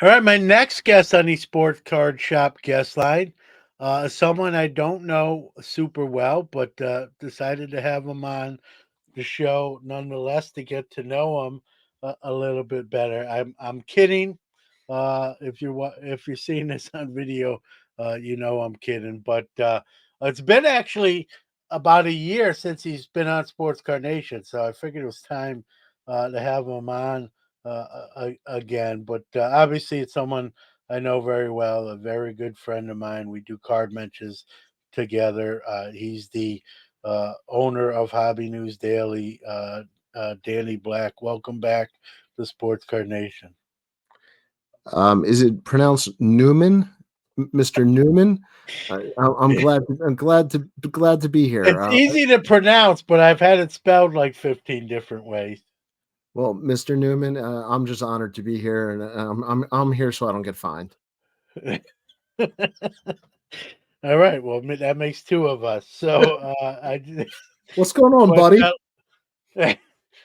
All right, my next guest on the Sports Card Shop guest line, is someone I don't know super well, but decided to have him on the show nonetheless to get to know him a little bit better. I'm kidding. If you're seeing this on video, you know I'm kidding. But it's been actually about a year since he's been on Sports Carnation, so I figured it was time to have him on again. But obviously, it's someone I know very well, a very good friend of mine. We do card matches together. He's the owner of Hobby News Daily, Danny Black. Welcome back to Sports Card Nation. Is it pronounced Newman, Mr. Newman? I'm glad to be here. It's easy to pronounce, but I've had it spelled like 15 different ways. Well, Mr. Newman, I'm just honored to be here, and I'm here so I don't get fined. All right. Well, that makes two of us. So What's going on, but buddy?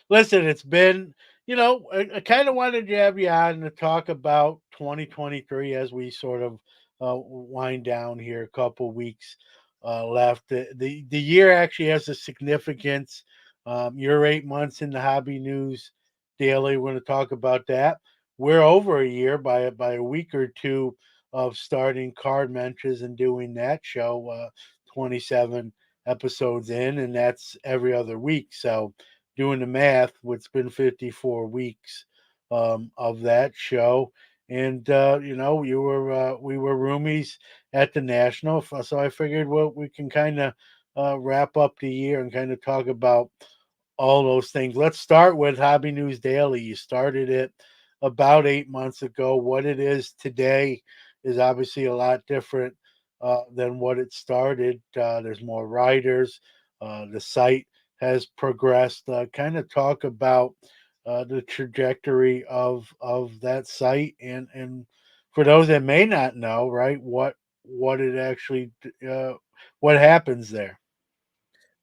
listen, it's been, I kind of wanted to have you on to talk about 2023 as we sort of wind down here. A couple weeks left. The year actually has a significance. You're 8 months in the Hobby News Daily. We're going to talk about that. We're over a year by a week or two of starting Card Mentors and doing that show. 27 episodes in, and that's every other week. So doing the math, it's been 54 weeks of that show. And we were roomies at the National, so I figured, well, we can kind of wrap up the year and kind of talk about all those things. Let's start with Hobby News Daily. You started it about 8 months ago. What it is today is obviously a lot different than what it started. There's more writers. The site has progressed. Kind of talk about the trajectory of that site, and for those that may not know, right, what it actually what happens there.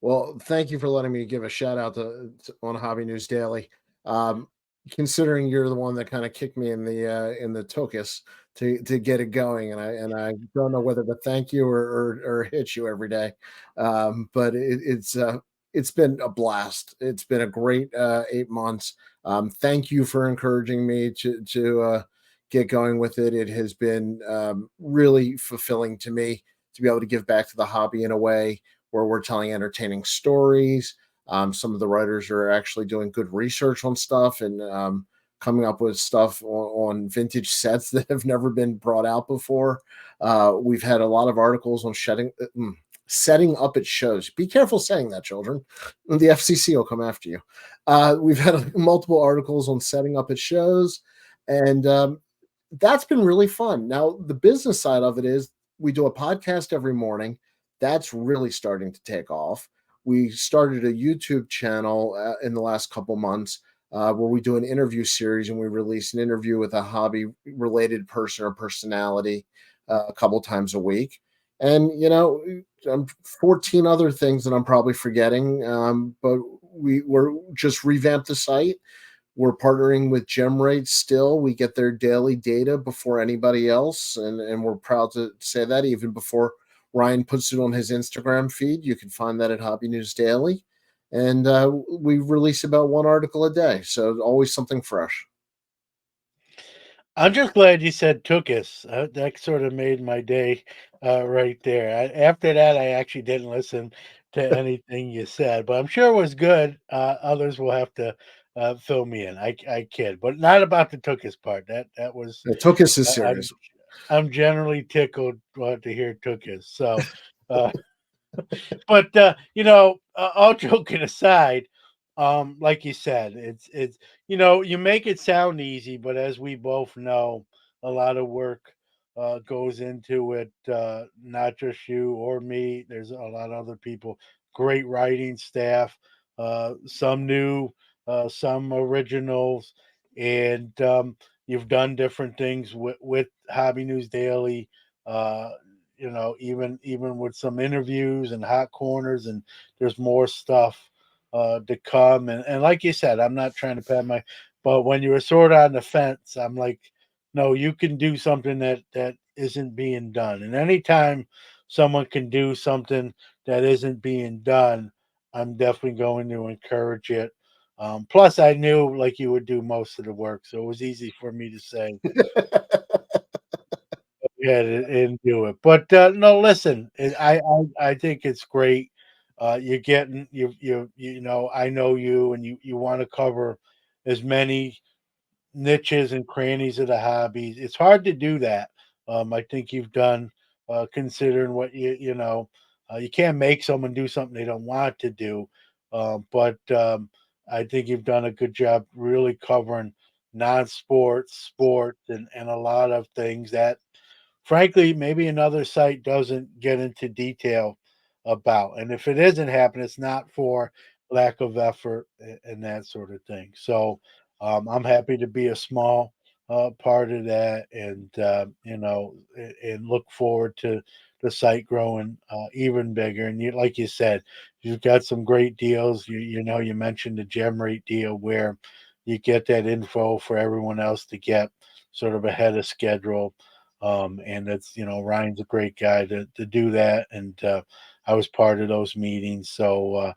Well, thank you for letting me give a shout out on Hobby News Daily. Um, Considering you're the one that kind of kicked me in the tokus to get it going, and I don't know whether to thank you or hit you every day, but it's been a blast. It's been a great 8 months. Thank you for encouraging me to get going with it. It has been really fulfilling to me to be able to give back to the hobby in a way where we're telling entertaining stories. Some of the writers are actually doing good research on stuff and coming up with stuff on vintage sets that have never been brought out before. We've had a lot of articles on setting up at shows. Be careful saying that, children. The FCC will come after you. We've had multiple articles on setting up at shows, and that's been really fun. Now, the business side of it is we do a podcast every morning. That's really starting to take off. We started a YouTube channel in the last couple months where we do an interview series and we release an interview with a hobby related person or personality a couple times a week. And, 14 other things that I'm probably forgetting, but we're just revamped the site. We're partnering with GemRate still. We get their daily data before anybody else, and we're proud to say that even before Ryan puts it on his Instagram feed. You can find that at Hobby News Daily. And we release about one article a day, so always something fresh. I'm just glad you said Tookus. That sort of made my day right there. After that, I actually didn't listen to anything you said, but I'm sure it was good. Others will have to fill me in. I kid, but not about the Tookus part. That was Tookus is I- I'm serious. I'm generally tickled to hear Tookus. So, uh, but all joking aside, like you said, it's you make it sound easy, but as we both know, a lot of work goes into it. Not just you or me. There's a lot of other people. Great writing staff. Some new, some originals, and you've done different things with Hobby News Daily. Uh, even with some interviews and hot corners, and there's more stuff to come. And like you said, I'm not trying to pat my, but when you were sort of on the fence, I'm like, no, you can do something that isn't being done. And anytime someone can do something that isn't being done, I'm definitely going to encourage it. Plus, I knew like you would do most of the work, so it was easy for me to say, yeah, and do it. But no, listen, I think it's great. You're getting you know, I know you, and you want to cover as many niches and crannies of the hobbies. It's hard to do that. I think you've done, considering what you know. You can't make someone do something they don't want to do, but I think you've done a good job really covering non-sports, sports, and a lot of things that frankly, maybe another site doesn't get into detail about. And if it isn't happening, it's not for lack of effort and that sort of thing. So I'm happy to be a small part of that, and you know, and look forward to the site growing even bigger. And you, like you said, you've got some great deals. You know, you mentioned the gem rate deal where you get that info for everyone else to get sort of ahead of schedule, and it's, you know, Ryan's a great guy to do that, and I was part of those meetings. So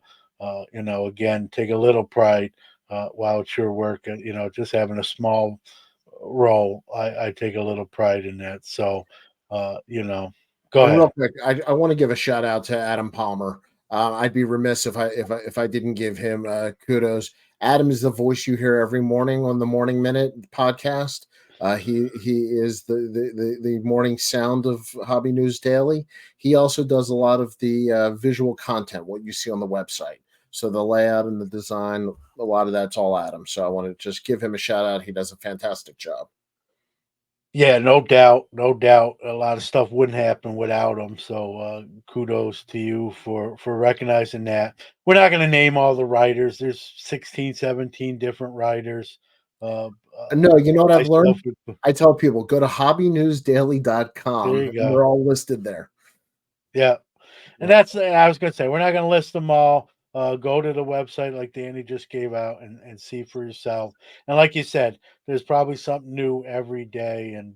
you know, again, take a little pride while it's your work. You know, just having a small role, I take a little pride in that. So you know, go And real ahead. quick, I want to give a shout out to Adam Palmer. I'd be remiss if I didn't give him kudos. Adam is the voice you hear every morning on the Morning Minute podcast. He is the morning sound of Hobby News Daily. He also does a lot of the visual content, what you see on the website. So the layout and the design, a lot of that's all Adam. So I want to just give him a shout out. He does a fantastic job. Yeah, no doubt, no doubt. A lot of stuff wouldn't happen without them. So kudos to you for recognizing that. We're not going to name all the writers. There's 16, 17 different writers. Uh, No, you know what I've myself, learned? I tell people go to there hobbynewsdaily.com you and they're go. all listed there. Yeah. And Yeah. that's I was gonna say, we're not gonna list them all. Go to the website like Danny just gave out, and see for yourself. And like you said, there's probably something new every day, and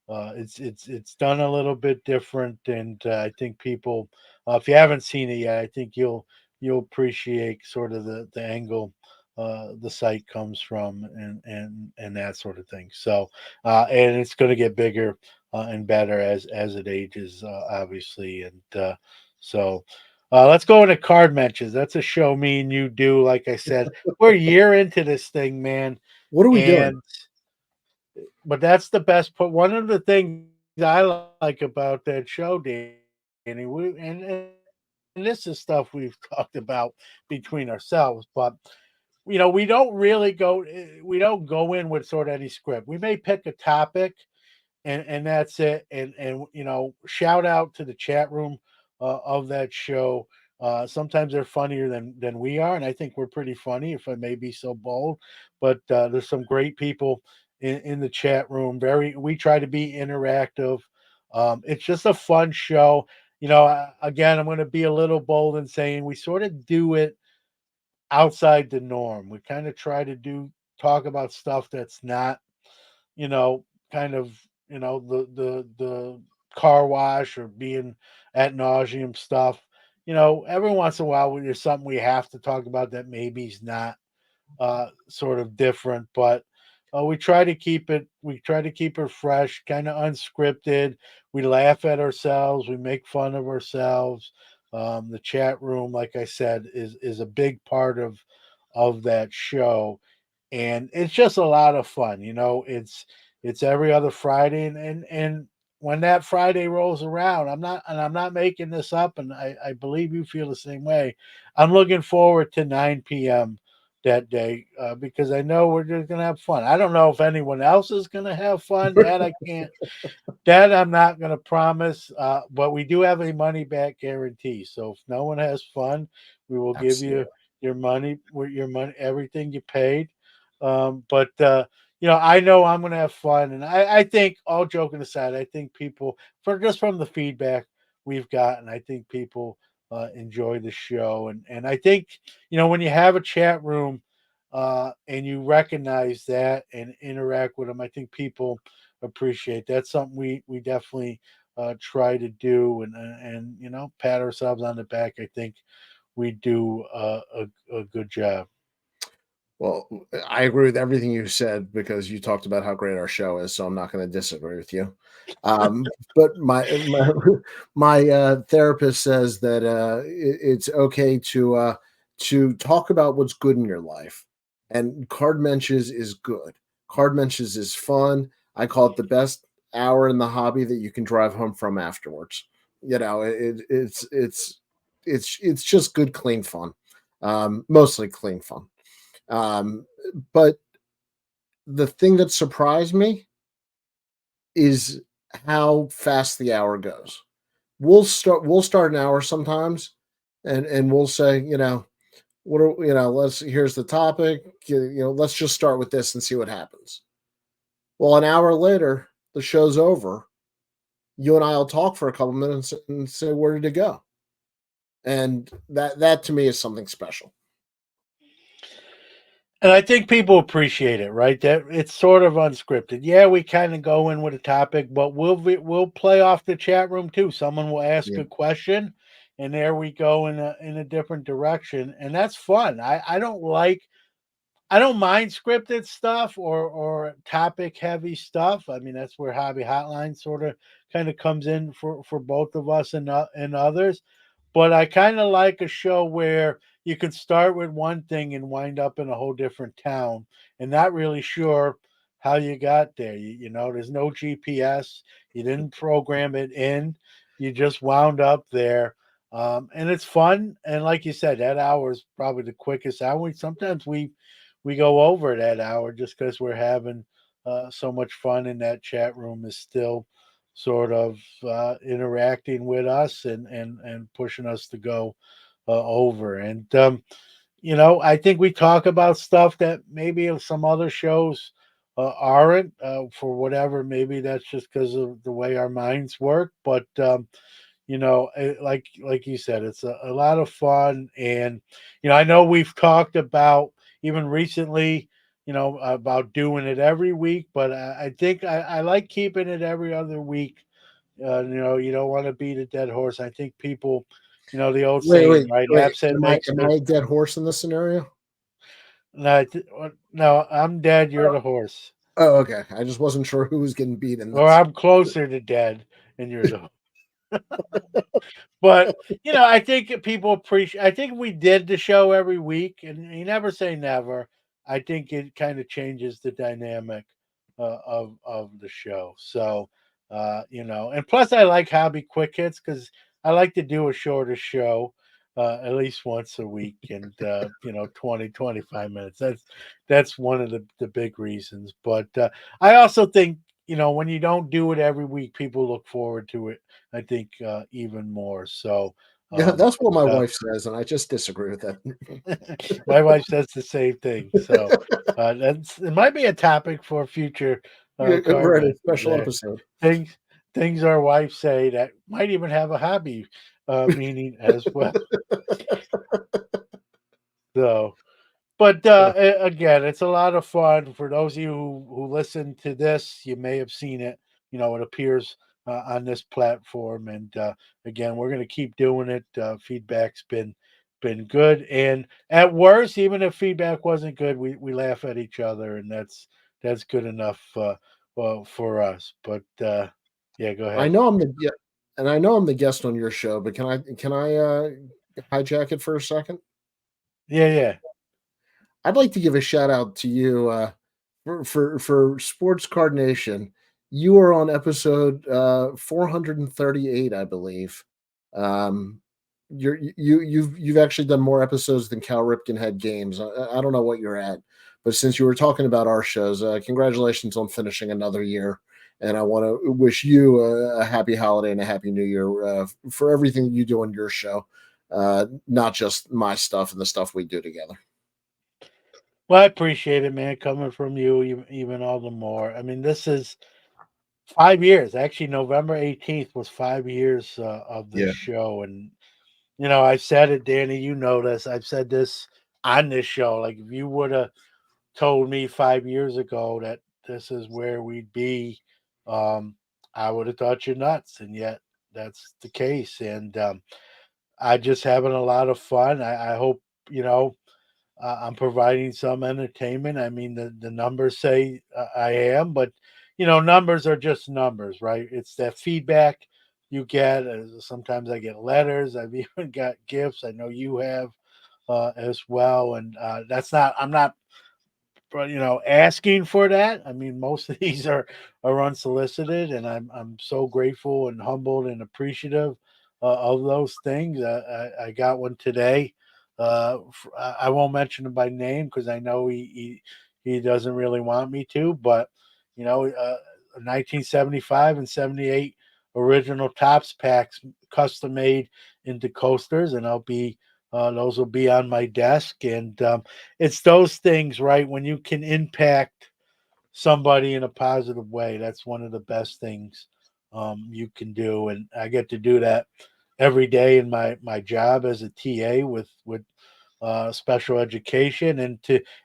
it's done a little bit different. And I think people, if you haven't seen it yet, I think you'll appreciate sort of the angle the site comes from, and that sort of thing. So and it's going to get bigger and better as it ages, obviously. And so let's go into card matches. That's a show me and you do. Like I said, we're a year into this thing, man. What are we doing? And but that's the best part. One of the things I like about that show, Danny, and this is stuff we've talked about between ourselves, but you know, we don't go in with sort of any script. We may pick a topic, and that's it. And you know, shout out to the chat room of that show. Sometimes they're funnier than we are, and I think we're pretty funny, if I may be so bold. But there's some great people in the chat room. Very, we try to be interactive. It's just a fun show. You know, again, I'm going to be a little bold in saying we sort of do it outside the norm. We kind of try to talk about stuff that's not, you know, kind of, you know, the car wash or being at nauseum stuff. You know, every once in a while when there's something we have to talk about that maybe is not sort of different, but we try to keep it fresh, kind of unscripted. We laugh at ourselves, we make fun of ourselves. The chat room, like I said, is a big part of that show, and it's just a lot of fun. You know, it's every other Friday, and when that Friday rolls around, I'm not making this up, and I believe you feel the same way. I'm looking forward to 9 p.m. that day, because I know we're just gonna have fun. I don't know if anyone else is gonna have fun. That I'm not gonna promise. But we do have a money back guarantee. So if no one has fun, we will give you Absolutely. your money, everything you paid. But you know, I know I'm gonna have fun, and I think, all joking aside, I think people, for just from the feedback we've gotten, I think people enjoy the show, and I think, you know, when you have a chat room, and you recognize that and interact with them, I think people appreciate. That's something we definitely try to do, and pat ourselves on the back. I think we do a good job. Well, I agree with everything you said because you talked about how great our show is, so I'm not going to disagree with you. But my therapist says that it's okay to talk about what's good in your life, and card menches is good. Card menches is fun. I call it the best hour in the hobby that you can drive home from afterwards. It's just good, clean fun. Mostly clean fun. Um, but the thing that surprised me is how fast the hour goes. We'll start an hour sometimes, and we'll say, what are let's here's the topic, let's just start with this and see what happens. Well, an hour later, the show's over. You and I'll talk for a couple minutes and say, where did it go? And that to me is something special. And I think people appreciate it, right? That it's sort of unscripted. Yeah, we kind of go in with a topic, but we'll play off the chat room too. Someone will ask Yeah. a question, and there we go in a different direction, and that's fun. I don't mind scripted stuff or topic heavy stuff. I mean, that's where Hobby Hotline sort of kind of comes in for both of us and others. But I kind of like a show where you can start with one thing and wind up in a whole different town and not really sure how you got there. There's no GPS. You didn't program it in. You just wound up there. And it's fun. And like you said, that hour is probably the quickest hour. Sometimes we go over that hour just because we're having so much fun, and that chat room is still sort of interacting with us and pushing us to go over. And I think we talk about stuff that maybe some other shows aren't, for whatever. Maybe that's just because of the way our minds work. But like you said, it's a lot of fun. And I know we've talked about even recently, about doing it every week, but I think I like keeping it every other week. You don't want to beat a dead horse. I think people, the old Wait, saying, wait, right? wait. Absent Am I makes am the I a dead horse in this scenario? no, no. I'm dead. You're the horse, Oh, okay. I just wasn't sure who was getting beat in or this. I'm closer to dead, and you're the. But I think people appreciate. I think we did the show every week, and you never say never. I think it kind of changes the dynamic of the show. So, and plus I like hobby quick hits because I like to do a shorter show, at least once a week, and 20-25 minutes. That's one of the big reasons. But I also think when you don't do it every week, people look forward to it. I think even more. So, Yeah, that's what my but, wife says, and I just disagree with that. my wife says the same thing. So it might be a topic for a future Yeah, card right, a message special there. episode. Things things our wives say that might even have a hobby meaning as well. So, but again, it's a lot of fun for those of you who listen to this. You may have seen it. It appears on this platform, and again, we're going to keep doing it. Feedback's been good, and at worst, even if feedback wasn't good, we laugh at each other, and that's good enough for us. But yeah, go I ahead. know I'm the yeah, and I know I'm the guest on your show, but can I hijack it for a second? Yeah, yeah. I'd like to give a shout out to you for Sports Card Nation. You are on episode 438, I believe. Um, you've actually done more episodes than Cal Ripken had games. I don't know what you're at, but since you were talking about our shows, congratulations on finishing another year. And I want to wish you a happy holiday and a happy new year for everything you do on your show, not just my stuff and the stuff we do together. Well, I appreciate it, man, coming from you, even all the more. I mean, this is 5 years. Actually, November 18th was 5 years of this Yeah. show. And I said it, Danny. You know this. I've said this on this show. Like if you would have told me 5 years ago that this is where we'd be, um, I would have thought you're nuts, and yet that's the case. And I just having a lot of fun. I hope you know I'm providing some entertainment. I mean, the numbers say I am, but numbers are just numbers, right? It's that feedback you get. Sometimes I get letters. I've even got gifts. I know you have as well, and that's not. I'm not but asking for that. I mean, most of these are unsolicited, and I'm so grateful and humbled and appreciative of those things. I got one today. I won't mention him by name because I know he doesn't really want me to, but 1975 and 78 original tops packs, custom made into coasters, and those will be on my desk. And it's those things, right? When you can impact somebody in a positive way, that's one of the best things you can do. And I get to do that every day in my job as a TA with special education, and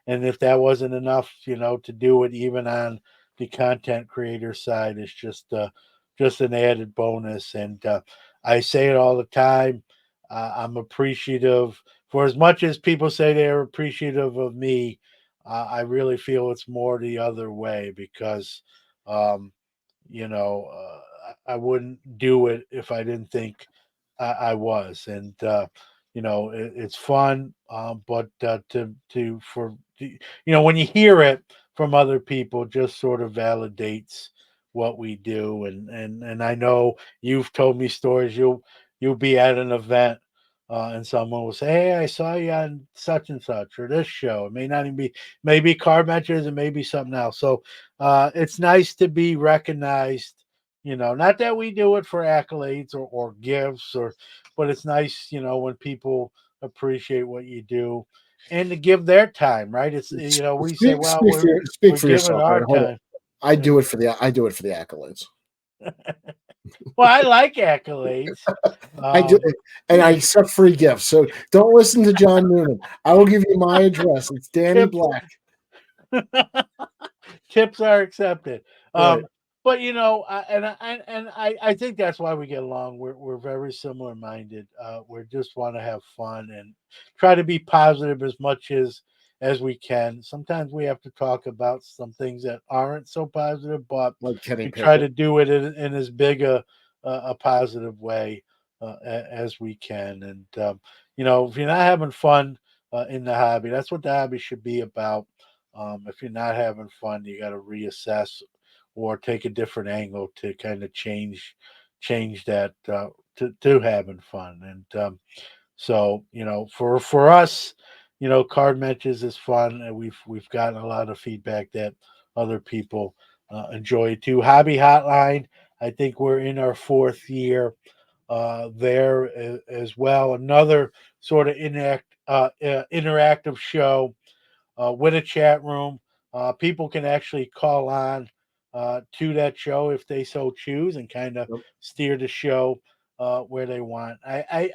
if that wasn't enough, to do it even on the content creator side is just an added bonus. And I say it all the time. I'm appreciative for as much as people say they're appreciative of me. I really feel it's more the other way because um, I wouldn't do it if I didn't think I was. And it's fun, but to for when you hear it from other people, just sort of validates what we do. And I know you've told me stories. You'll be at an event. And someone will say, "Hey, I saw you on such and such or this show." It may not even be, maybe card matches, and maybe something else. So it's nice to be recognized. Not that we do it for accolades or gifts, but it's nice, when people appreciate what you do and to give their time, right? It's we say, well, Speak we're for giving yourself, man. our Hold on. time. I do it for the accolades. Well, I like accolades. I do, Um, and I accept free gifts. So don't listen to John Newman. I will give you my address. It's Danny tips Black. tips are accepted. Right. But I think that's why we get along. We're very similar minded. We just want to have fun and try to be positive as much as we can. Sometimes we have to talk about some things that aren't so positive, but Like Kenny we try Pickett. to do it in as big a positive way as we can. And if you're not having fun in the hobby, that's what the hobby should be about. If you're not having fun, you got to reassess or take a different angle to kind of change that to having fun. And so for us, card matches is fun, and we've gotten a lot of feedback that other people enjoy it too. Hobby Hotline, I think we're in our fourth year there as well. Another sort of interactive show with a chat room. People can actually call on to that show if they so choose and kind of Yep. steer the show where they want.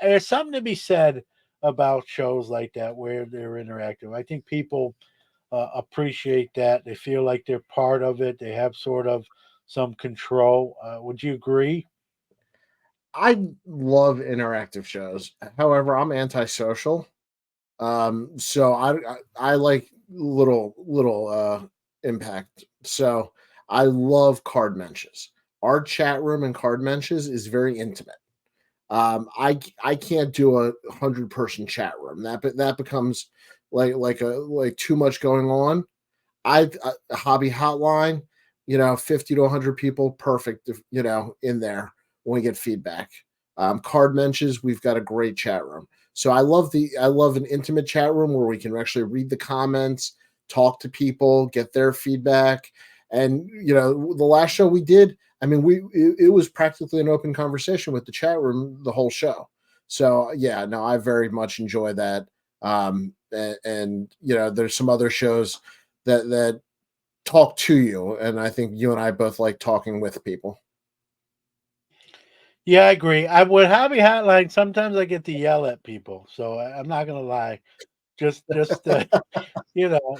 There's something to be said about shows like that where they're interactive. I think people appreciate that. They feel like they're part of it. They have sort of some control. Would you agree? I love interactive shows. However, I'm antisocial. So I like little impact. So I love card mentions. Our chat room and card mentions is very intimate. I can't do a 100-person chat room. That becomes like too much going on. A hobby hotline, 50 to 100 people, perfect. In there when we get feedback. Card mentions, we've got a great chat room. So I love an intimate chat room where we can actually read the comments, talk to people, get their feedback. And the last show we did, I mean, it was practically an open conversation with the chat room the whole show. So yeah, no, I very much enjoy that. And there's some other shows that talk to you, and I think you and I both like talking with people. Yeah, I agree. I with Hobby Hotline, sometimes I get to yell at people, so I'm not gonna lie. just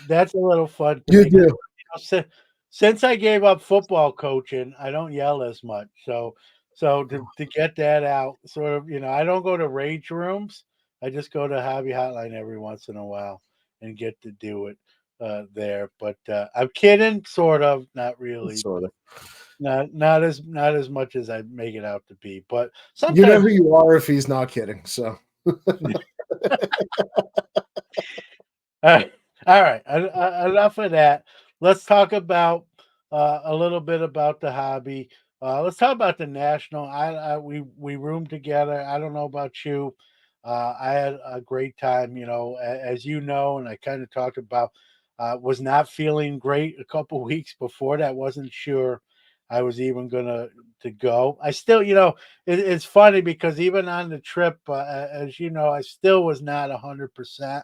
that's a little fun to You me because do. since I gave up football coaching, I don't yell as much. So to get that out, sort of, I don't go to rage rooms. I just go to Hobby Hotline every once in a while and get to do it there. But I'm kidding, sort of, not really, Sort of. not as much as I make it out to be. But You know sometimes. who you are if he's not kidding. So Alright, alright, enough of that. Let's talk about, a little bit about the hobby. Let's talk about the national. We roomed together. I don't know about you. I had a great time, as you know, and I kinda talked about, was not feeling great a couple weeks before that, wasn't sure I was even gonna to go. I still, it's funny because even on the trip, as you know, I still was not 100%,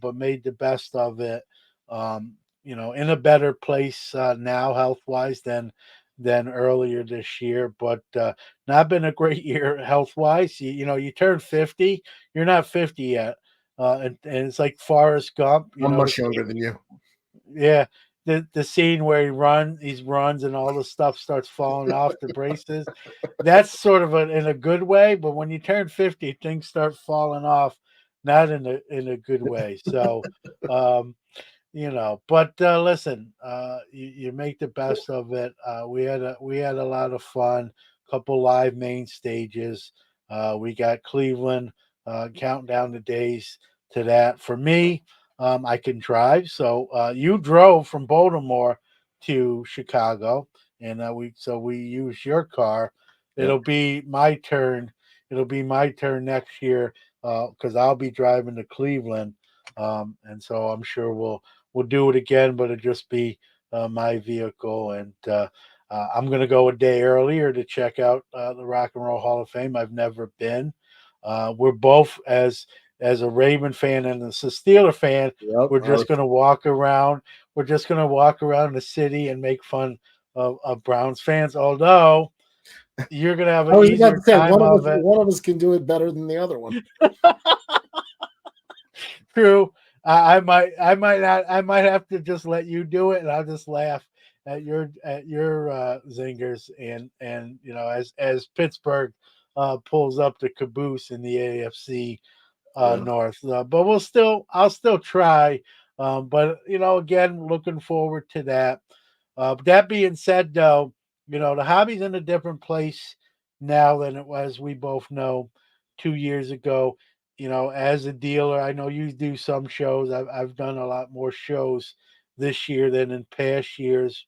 but made the best of it. In a better place now health wise than earlier this year, but not been a great year health wise. You turn 50, you're not 50 yet, and it's like Forrest Gump. I'm The much scene, younger than you. yeah, the scene where he runs and all the stuff starts falling off the braces. That's sort of in a good way, but when you turn 50, things start falling off, not in a good way. So, um, but listen, you make the best of it. We had a lot of fun. Couple live main stages. We got Cleveland, counting down the days to that. For me, I can drive. So you drove from Baltimore to Chicago, and we use your car. Yep. It'll be my turn. It'll be my turn next year because I'll be driving to Cleveland, and so I'm sure we'll do it again, but it'll just be my vehicle. And I'm going to go a day earlier to check out the Rock and Roll Hall of Fame. I've never been. We're both as a Raven fan and as a Steeler fan. Yep. We're just going to walk around. We're just going to walk around the city and make fun of Browns fans. Although you're going to have I an was about easier to say time of it. one of us can do it better than the other one. True. I might have to just let you do it, and I'll just laugh at your zingers, and as Pittsburgh pulls up the caboose in the AFC Yeah. North. But I'll still try. But again, looking forward to that. That being said, though, the hobby's in a different place now than it was. We both know 2 years ago. As a dealer, I know you do some shows. I've done a lot more shows this year than in past years.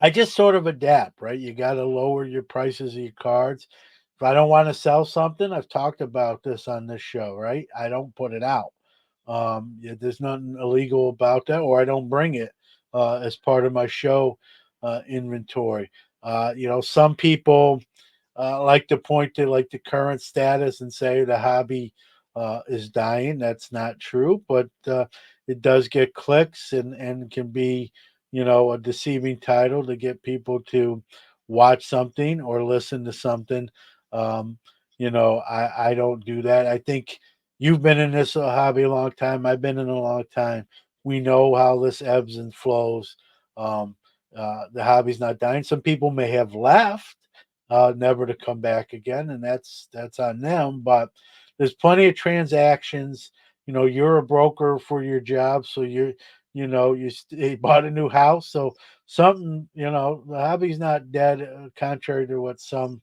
I just sort of adapt, right? You got to lower your prices of your cards. If I don't want to sell something, I've talked about this on this show, right? I don't put it out. Yeah, there's nothing illegal about that, or I don't bring it as part of my show inventory. Some people like to point to like the current status and say the hobby is dying. That's not true, but it does get clicks and can be, a deceiving title to get people to watch something or listen to something. Um, I don't do that. I think you've been in this hobby a long time. I've been in a long time. We know how this ebbs and flows. Um, the hobby's not dying. Some people may have left never to come back again, and that's on them. But there's plenty of transactions. You're a broker for your job, so you bought a new house, so something. The hobby's not dead, contrary to what some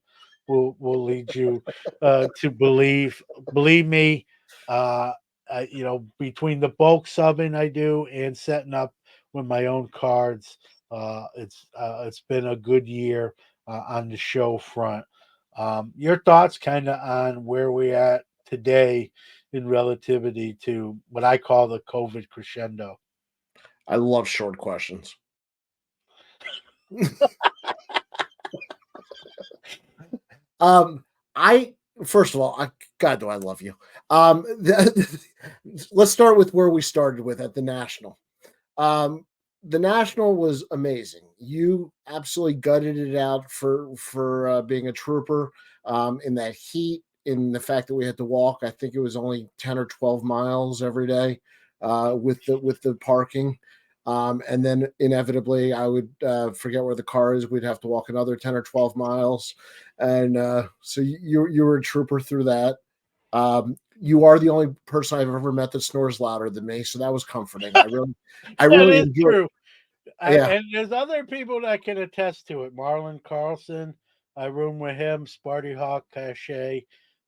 will lead you to believe. Believe me, uh, between the bulk subbing I do and setting up with my own cards, it's been a good year on the show front. Your thoughts kind of on where we at today in relativity to what I call the COVID crescendo? I love short questions. Um, I first of all, God, do I love you. Let's start with where we started with at the National. Um, the National was amazing. You absolutely gutted it out for being a trooper in that heat in the fact that we had to walk. I think it was only 10 or 12 miles every day with the parking. And then inevitably, I would forget where the car is. We'd have to walk another 10 or 12 miles. And so you were a trooper through that. You are the only person I've ever met that snores louder than me, so that was comforting. I That really is enjoyed. true. Yeah, And there's other people that can attest to it. Marlon Carlson, I room with him. Sparty Hawk Cachet,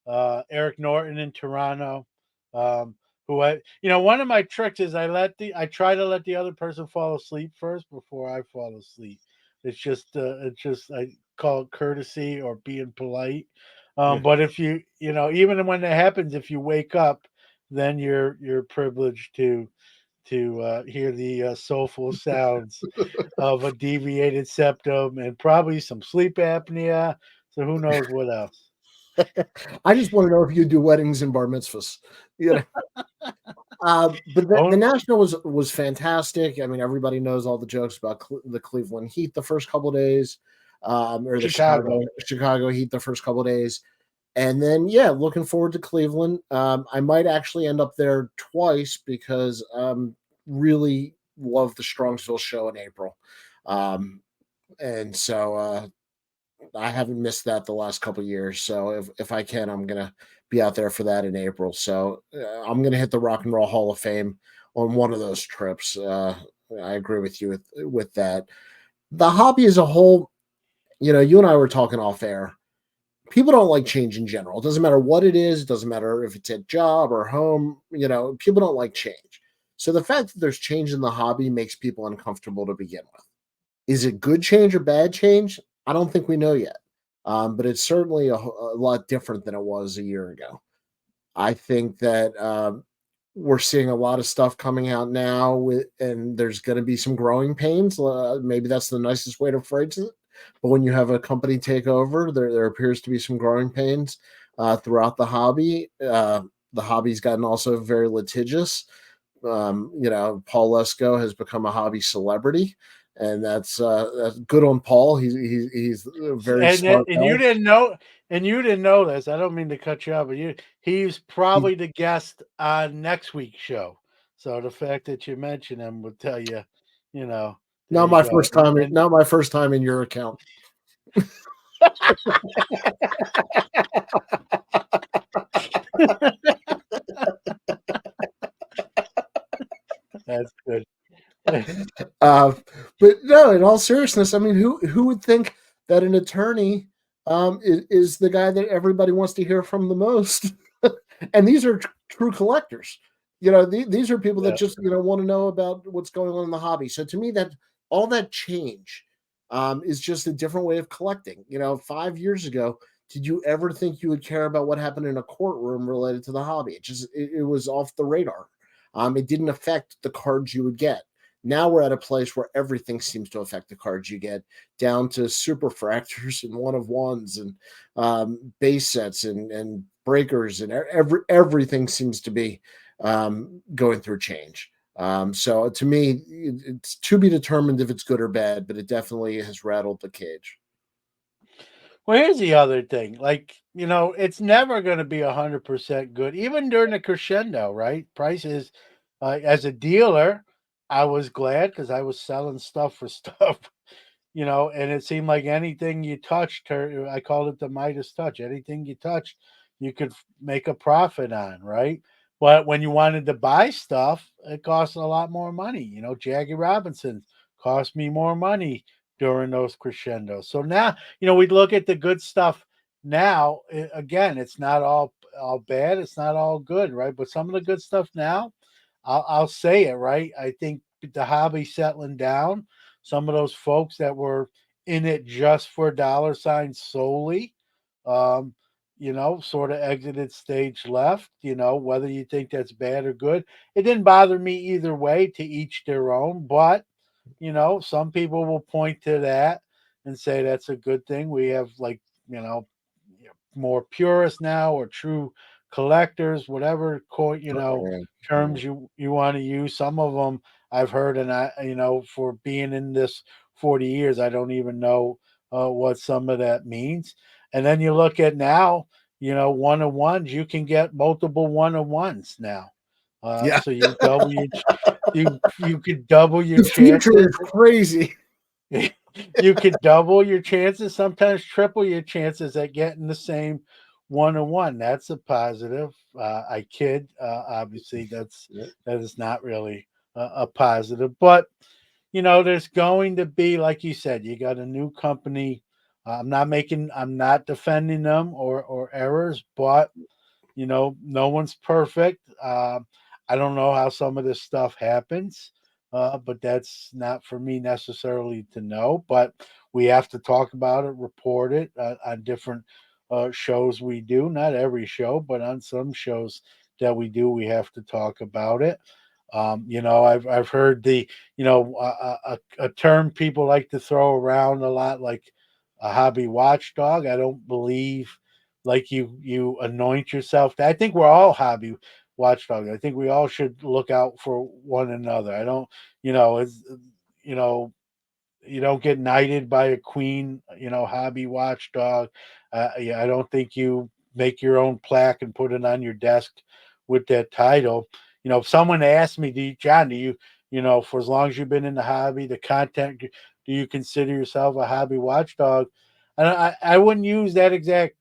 Eric Norton in Toronto. Um, one of my tricks is I try to let the other person fall asleep first before I fall asleep. It's just I call it courtesy or being polite. yeah. But if even when that happens, if you wake up, then you're privileged to hear the soulful sounds of a deviated septum and probably some sleep apnea. So who knows what else? I just want to know if you do weddings and bar mitzvahs. You know, but the Oh, national was fantastic. I mean, everybody knows all the jokes about the Cleveland Heat the first couple days, or the Chicago. Chicago Heat the first couple days. And then, yeah, looking forward to Cleveland. I might actually end up there twice because really love the Strongsville show in April. Um, and so I haven't missed that the last couple years. So if I can, I'm gonna be out there for that in April. So I'm gonna hit the Rock and Roll Hall of Fame on one of those trips. I agree with you with that. The hobby as a whole, you and I were talking off air. People don't like change in general. It doesn't matter what it is. It doesn't matter if it's at job or home. People don't like change. So the fact that there's change in the hobby makes people uncomfortable to begin with. Is it good change or bad change? I don't think we know yet. But it's certainly a lot different than it was a year ago. I think that we're seeing a lot of stuff coming out now, and there's going to be some growing pains. Maybe that's the nicest way to phrase it. But when you have a company take over, there appears to be some growing pains throughout the hobby. The hobby's gotten also very litigious. Paul Lesko has become a hobby celebrity, and that's good on Paul. He's a very And smart and guy. you didn't know this. I don't mean to cut you off, but he's He, probably the guest on next week's show. So the fact that you mention him will tell you, there not you my go. first time. And Not my first time in your account. that's good. Uh, but no, in all seriousness, I mean, who would think that an attorney is the guy that everybody wants to hear from the most? And these are true collectors. These are people that Yeah. just want to know about what's going on in the hobby. So to me, that all that change is just a different way of collecting. 5 years ago, did you ever think you would care about what happened in a courtroom related to the hobby? It was off the radar. It didn't affect the cards you would get. Now we're at a place where everything seems to affect the cards you get, down to super fractors and one of ones and base sets and breakers, and everything seems to be going through change. So to me, it's to be determined if it's good or bad, but it definitely has rattled the cage. Well, here's the other thing. Like, it's never going to be 100% good, even during the crescendo, right? Prices, as a dealer, I was glad because I was selling stuff for stuff, and it seemed like anything you touched, I called it the Midas touch. Anything you touched, you could make a profit on, right? But when you wanted to buy stuff, it cost a lot more money. Jackie Robinson cost me more money during those crescendos. So now, we look at the good stuff now. Again, it's not all bad. It's not all good, right? But some of the good stuff now, I'll say it, right? I think the hobby settling down. Some of those folks that were in it just for dollar signs solely, um, sort of exited stage left. Whether you think that's bad or good, it didn't bother me either way. To each their own. But some people will point to that and say that's a good thing. We have, like, more purists now, or true collectors, whatever Yeah. terms you want to use. Some of them I've heard, and for being in this 40 years, I don't even know what some of that means. And then you look at now, one-on-ones. You can get multiple one-on-ones now. Yeah, So you could double your the future chances. is crazy. You could double your chances, sometimes triple your chances at getting the same one-on-one. That's a positive. I kid. Obviously, Yeah. that is not really a positive, but there's going to be, like you said, you got a new company. I'm not defending them or errors, but no one's perfect. I don't know how some of this stuff happens, but that's not for me necessarily to know. But we have to talk about it, report it on different shows we do. Not every show, but on some shows that we do, we have to talk about it. I've heard a term people like to throw around a lot, like a hobby watchdog. I don't believe like you anoint yourself. I think we're all hobby watchdogs. I think we all should look out for one another. I don't, it's you know, you don't get knighted by a queen, hobby watchdog. Yeah, I don't think you make your own plaque and put it on your desk with that title. If someone asked me, John, for as long as you've been in the hobby, the content, do you consider yourself a hobby watchdog? And I wouldn't use that exact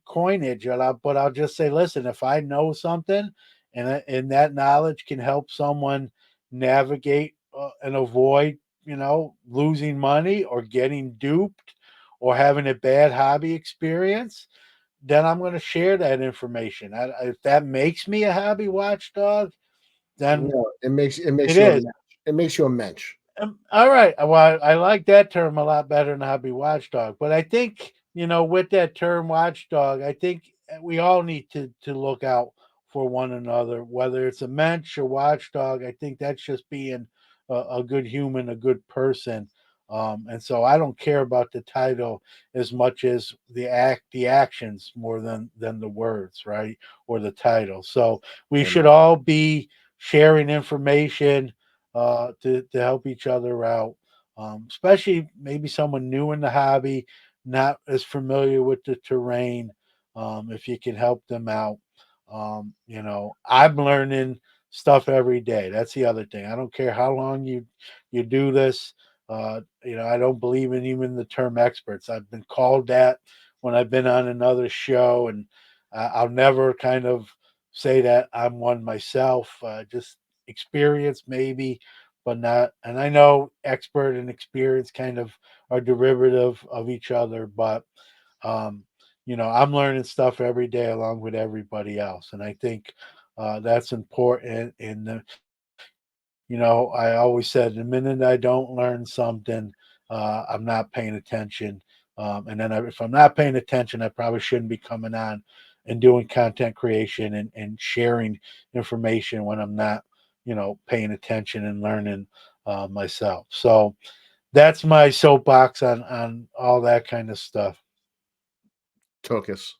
coinage, but I'll just say, listen, if I know something and that knowledge can help someone navigate and avoid losing money or getting duped or having a bad hobby experience, then I'm going to share that information. If that makes me a hobby watchdog, then No, it makes it you a is. mensch. It makes you a mensch. All right. Well, I like that term a lot better than hobby watchdog. But I think, with that term watchdog, I think we all need to look out for one another, whether it's a mensch or watchdog. I think that's just being a good human, a good person. And so I don't care about the title as much as the actions more than the words, right? Or the title. So we should Amen. all be sharing information to help each other out, especially maybe someone new in the hobby, not as familiar with the terrain. If you can help them out, I'm learning stuff every day. That's the other thing. I don't care how long you do this. I don't believe in even the term experts. I've been called that when I've been on another show, and I'll never kind of say that I'm one myself. Just experience maybe, but not. And I know expert and experience kind of are derivative of each other, but um, I'm learning stuff every day along with everybody else, and I think that's important. I always said the minute I don't learn something, I'm not paying attention. And then if I'm not paying attention, I probably shouldn't be coming on and doing content creation and sharing information when I'm not, paying attention and learning myself. So that's my soapbox on all that kind of stuff. Tokus.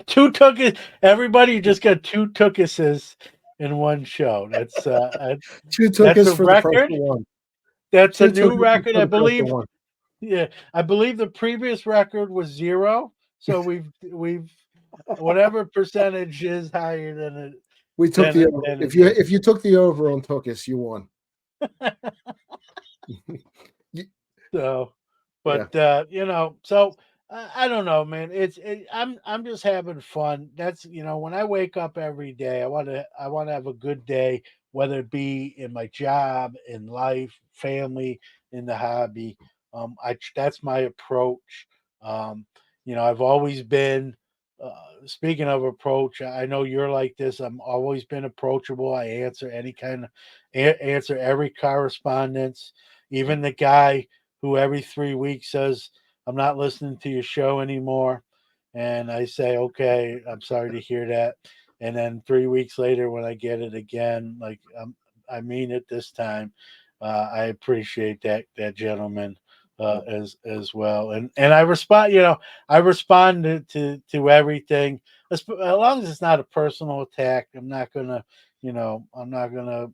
Two tookus. Everybody just got two tookuses in one show. Two That's tokus a for the price of record. one. That's a Two new tokuses record, for I the price of believe. one. Yeah, I believe the previous record was 0, so we've whatever percentage is higher than it We took than the it over. than If it you is. if you took the over on Tokus, you won. Y- So, Yeah. but so I don't know, man. I'm just having fun. That's when I wake up every day, I want to have a good day, whether it be in my job, in life, family, in the hobby. That's my approach. Um, I've always been. Speaking of approach, I know you're like this. I'm always been approachable. I answer any kind of answer every correspondence, even the guy who every 3 weeks says, I'm not listening to your show anymore. And I say, okay, I'm sorry to hear that. And then 3 weeks later, when I get it again, like I mean it this time. I appreciate that gentleman as well. And I respond, I respond to everything as long as it's not a personal attack. I'm not gonna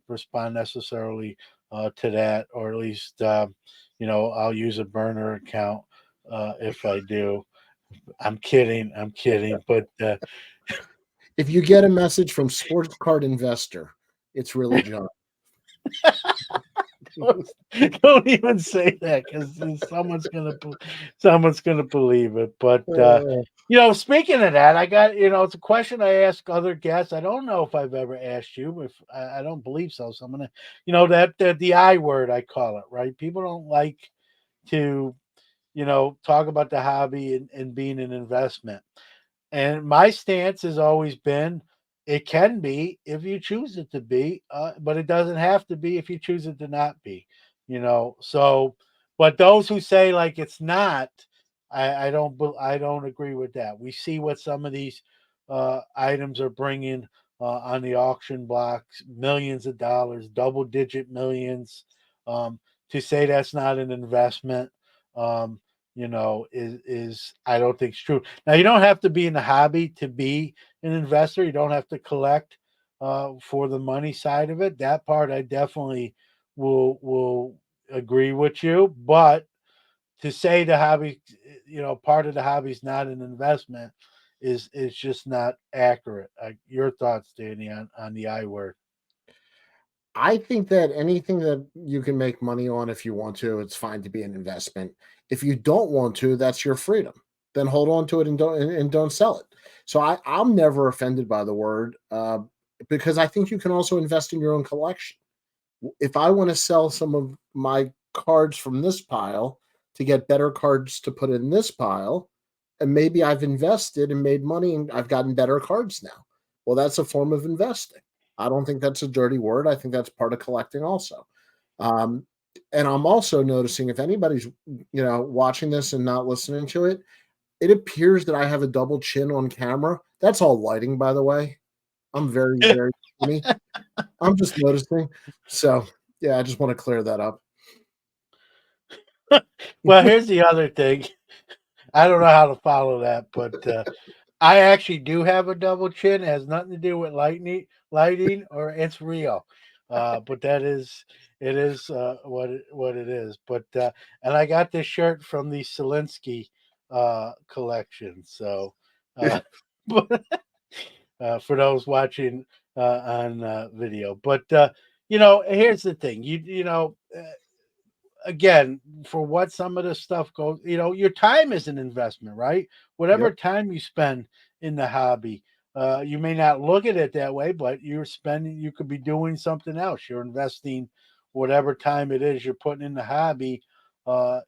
respond necessarily to that, or at least I'll use a burner account if I do. I'm kidding. I'm kidding. But If you get a message from Sports Card Investor, it's really John. don't even say that because someone's gonna believe it. But Uh, speaking of that, I got it's a question I ask other guests. I don't know if I've ever asked you. If I don't believe so, so I'm gonna, that the I word I call it, right? People don't like to talk about the hobby and being an investment. And my stance has always been it can be if you choose it to be, but it doesn't have to be if you choose it to not be, So, but those who say like it's not, I don't agree with that. We see what some of these items are bringing on the auction blocks, millions of dollars, double digit millions. To say that's not an investment, um, is I don't think it's true. Now you don't have to be in the hobby to be an investor. You don't have to collect for the money side of it. That part I definitely will agree with you. But to say the hobby, part of the hobby is not an investment is just not accurate. Your thoughts, Danny, on the I word? I think that anything that you can make money on if you want to, it's fine to be an investment. If you don't want to, that's your freedom. Then hold on to it and don't sell it. So I'm never offended by the word because I think you can also invest in your own collection. If I want to sell some of my cards from this pile to get better cards to put in this pile, and maybe I've invested and made money and I've gotten better cards now. Well, that's a form of investing. I don't think that's a dirty word. I think that's part of collecting also. Um, and I'm also noticing if anybody's watching this and not listening to it, it appears that I have a double chin on camera. That's all lighting, by the way. I'm very, very skinny. I'm just noticing. So, yeah, I just want to clear that up. Well, here's the other thing. I don't know how to follow that, but I actually do have a double chin. It has nothing to do with lighting, or it's real. But it is what it is. But and I got this shirt from the Zelensky collection. So, but, for those watching on video, but here's the thing. Again, for what some of this stuff goes, your time is an investment, right? Whatever Yep. time you spend in the hobby, you may not look at it that way, but you could be doing something else. You're investing whatever time it is you're putting in the hobby,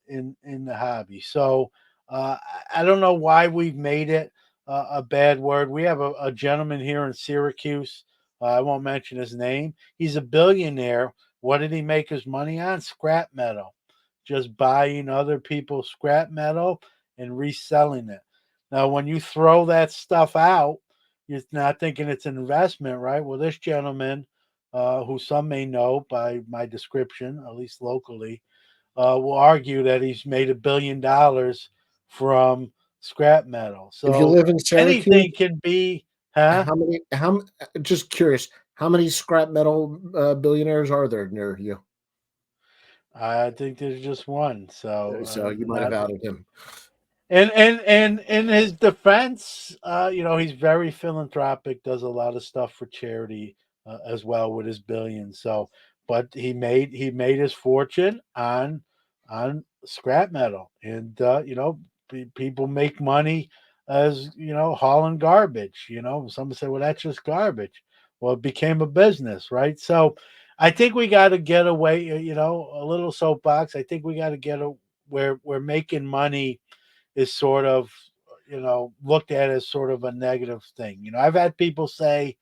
in the hobby. So, I don't know why we've made it a bad word. We have a gentleman here in Syracuse. I won't mention his name. He's a billionaire. What did he make his money on? Scrap metal. Just buying other people's scrap metal and reselling it. Now, when you throw that stuff out, you're not thinking it's an investment, right? Well, this gentleman, who some may know by my description, at least locally, will argue that he's made $1 billion from scrap metal. If you So live in Syracuse, anything can be, huh? just curious, how many scrap metal billionaires are there near you? I think there's just one. So So you might have not. outed him. And in his defense, he's very philanthropic, does a lot of stuff for charity as well with his billions. So, but he made his fortune on scrap metal, and people make money as hauling garbage. Some say, well, that's just garbage. Well, it became a business, right? So, I think we got to get away. A little soapbox. I think we got to get where we're making money is sort of looked at as sort of a negative thing. I've had people say,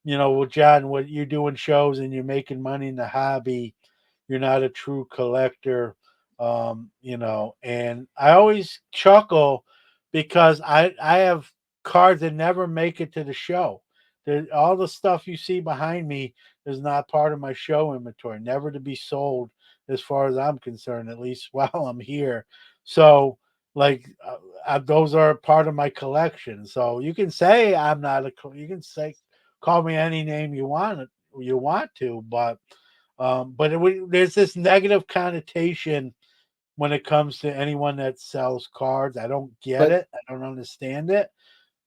well, John, what you're doing shows and you're making money in the hobby, you're not a true collector. And I always chuckle because I have cards that never make it to the show. All the stuff you see behind me is not part of my show inventory, never to be sold as far as I'm concerned, at least while I'm here. So, like, those are part of my collection. So you can say I'm not you can say call me any name you want to, but there's this negative connotation when it comes to anyone that sells cards. I don't get But it. I don't understand it.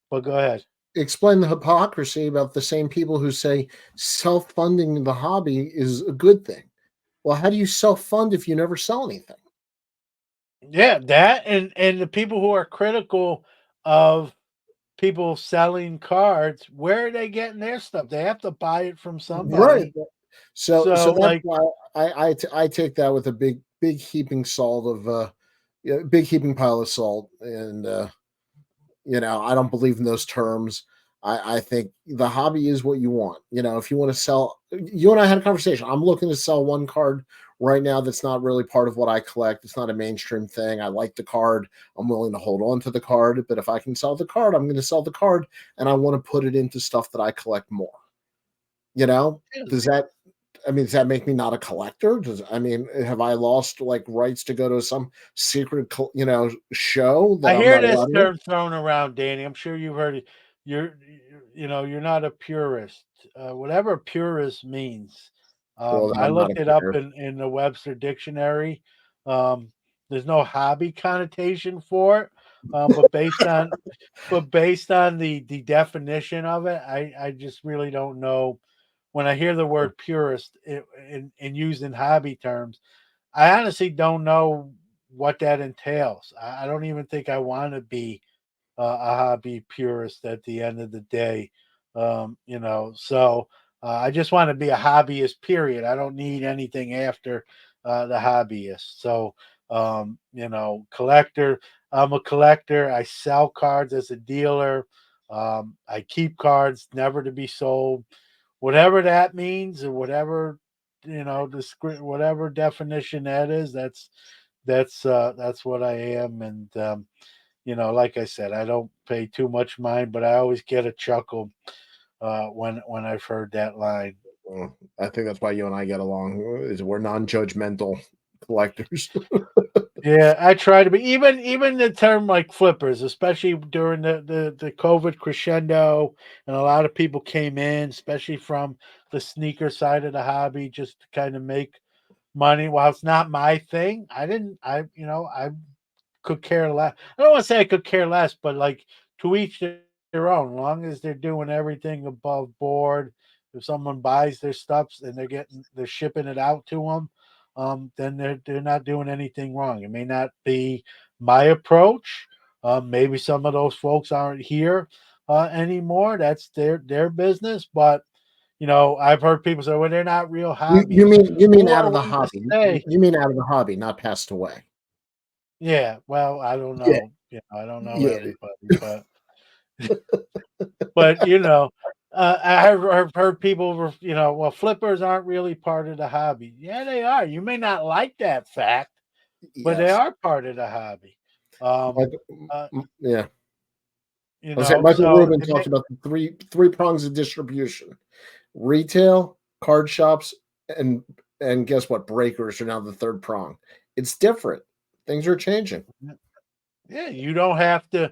But go ahead. explain the hypocrisy about the same people who say self-funding the hobby is a good thing. Well, how do you self-fund if you never sell anything? Yeah, that and the people who are critical of people selling cards, where are they getting their stuff? They have to buy it from Right. somebody. So So that's like, why I take that with a big heaping salt of yeah, big heaping pile of salt, and I don't believe in those terms. I think the hobby is what you want. If you want to sell, you and I had a conversation. I'm looking to sell one card right now that's not really part of what I collect. It's not a mainstream thing. I like the card. I'm willing to hold on to the card, but if I can sell the card, I'm going to sell the card, and I want to put it into stuff that I collect more. You know, does that does that make me not a collector? Have I lost like rights to go to some secret, show that I I'm hear not this allowed to? term thrown around, Danny. I'm sure you've heard it. You're not a purist. Whatever purist means. Well, then I I'm not looked a it up player. in the Webster dictionary. Um, there's no hobby connotation for it, but based on the definition of it, I just really don't know. When I hear the word purist in used in hobby terms, I honestly don't know what that entails. I don't even think I want to be a hobby purist at the end of the day. So I just want to be a hobbyist, period. I don't need anything after the hobbyist. So, collector. I'm a collector. I sell cards as a dealer. I keep cards never to be sold, whatever that means, or whatever whatever definition that is. That's what I am. And like I said, I don't pay too much mind, but I always get a chuckle when I've heard that line. Well, I think that's why you and I get along. Is we're non-judgmental collectors. Yeah, I try to be, even the term like flippers, especially during the COVID crescendo, and a lot of people came in, especially from the sneaker side of the hobby, just to kind of make money. While it's not my thing, I could care less. I don't want to say I could care less, but like, to each their own. As long as they're doing everything above board, if someone buys their stuff and they're shipping it out to them, then they're not doing anything wrong. It may not be my approach. Maybe some of those folks aren't here anymore. That's their business. But I've heard people say, "Well, they're not real hobbyists." You mean Who out are of the we to hobby? say? You mean out of the hobby, not passed away? Yeah, well, I don't Yeah, know. I don't know yeah. everybody, but I've heard people, well, flippers aren't really part of the hobby. Yeah, they are. You may not like that fact, but they Yes. are part of the hobby. Um, Michael, uh, yeah. I was saying Michael so Rubin talked about the three prongs of distribution: retail, card shops, and guess what? Breakers are now the third prong. It's different. Things are changing. yeah, you don't have to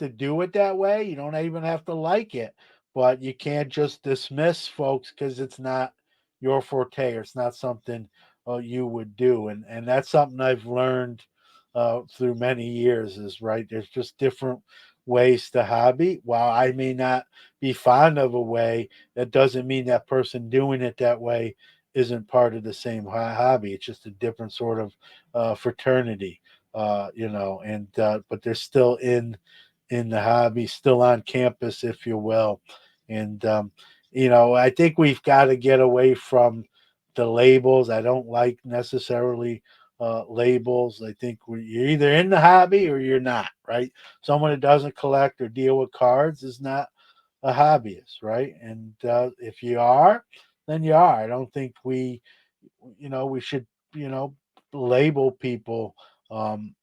do it that way. You don't even have to like it, but you can't just dismiss folks because it's not your forte, or it's not something you would do. And that's something I've learned through many years. Is right. There's just different ways to hobby. While I may not be fond of a way, that doesn't mean that person doing it that way isn't part of the same hobby. It's just a different sort of fraternity. And but they're still in the hobby, still on campus, if you will. And I think we've got to get away from the labels. I don't like necessarily labels. I think you're either in the hobby or you're not, right? Someone that doesn't collect or deal with cards is not a hobbyist, right? And if you are, then you are. I don't think we should, you know, label people, um,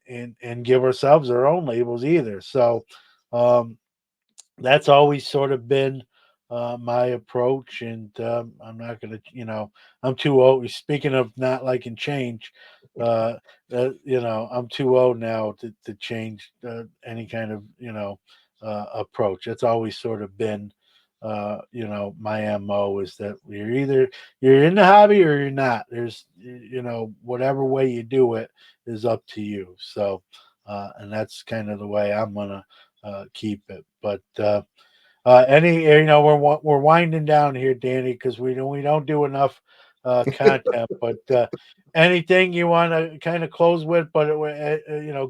and give ourselves our own labels either. So um, that's always sort of been my approach, and I'm not going to, I'm too old. Speaking of not liking change, uh, I'm too old now to change any kind of, approach. That's always sort of been my MO is that you're in the hobby or you're not. Whatever way you do it is up to you. So, and that's kind of the way I'm gonna keep it. But we're winding down here, Danny, because we don't do enough content. But anything you want to kind of close with, but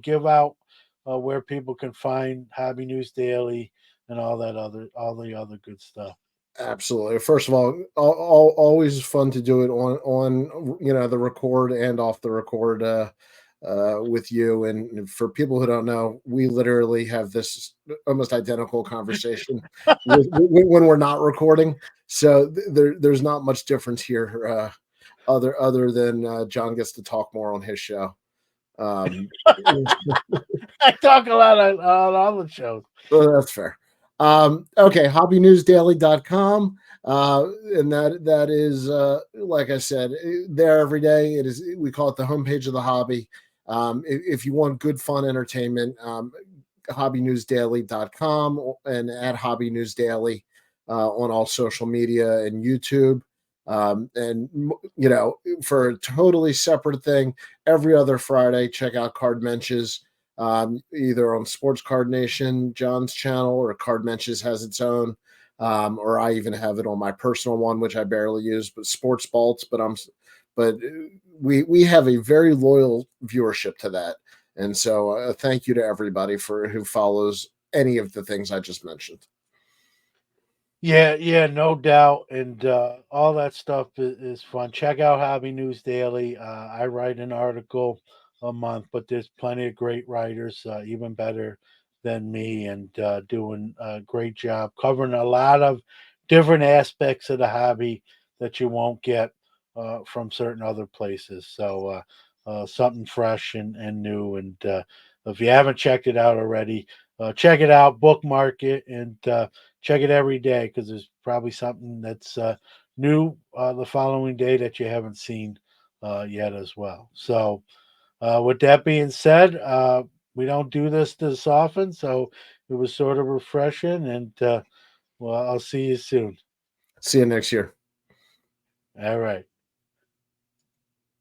give out where people can find Hobby News Daily and all the other good stuff. Absolutely. First of always fun to do it on the record and off the record with you. And for people who don't know, we literally have this almost identical conversation when we're not recording. So there's not much difference here, other than John gets to talk more on his show. Um, I talk a lot on all the shows. Well, that's fair. Okay, hobbynewsdaily.com. And that is like I said, there every day. It is, we call it the homepage of the hobby. If you want good fun entertainment, hobbynewsdaily.com and at hobbynewsdaily on all social media and YouTube. And for a totally separate thing, every other Friday, check out Card Menches, either on Sports Card Nation, John's channel, or Card Menches has its own, or I even have it on my personal one, which I barely use, but Sports Bolts. But we have a very loyal viewership to that, and so thank you to everybody who follows any of the things I just mentioned. Yeah, no doubt, and all that stuff is fun. Check out Hobby News Daily. I write an article a month, but there's plenty of great writers, even better than me, and doing a great job covering a lot of different aspects of the hobby that you won't get from certain other places. So something fresh and new. And if you haven't checked it out already, check it out, bookmark it, and check it every day because there's probably something that's new the following day that you haven't seen yet as well. So, with that being said, we don't do this often, so it was sort of refreshing. And well, I'll see you soon. See you next year. All right.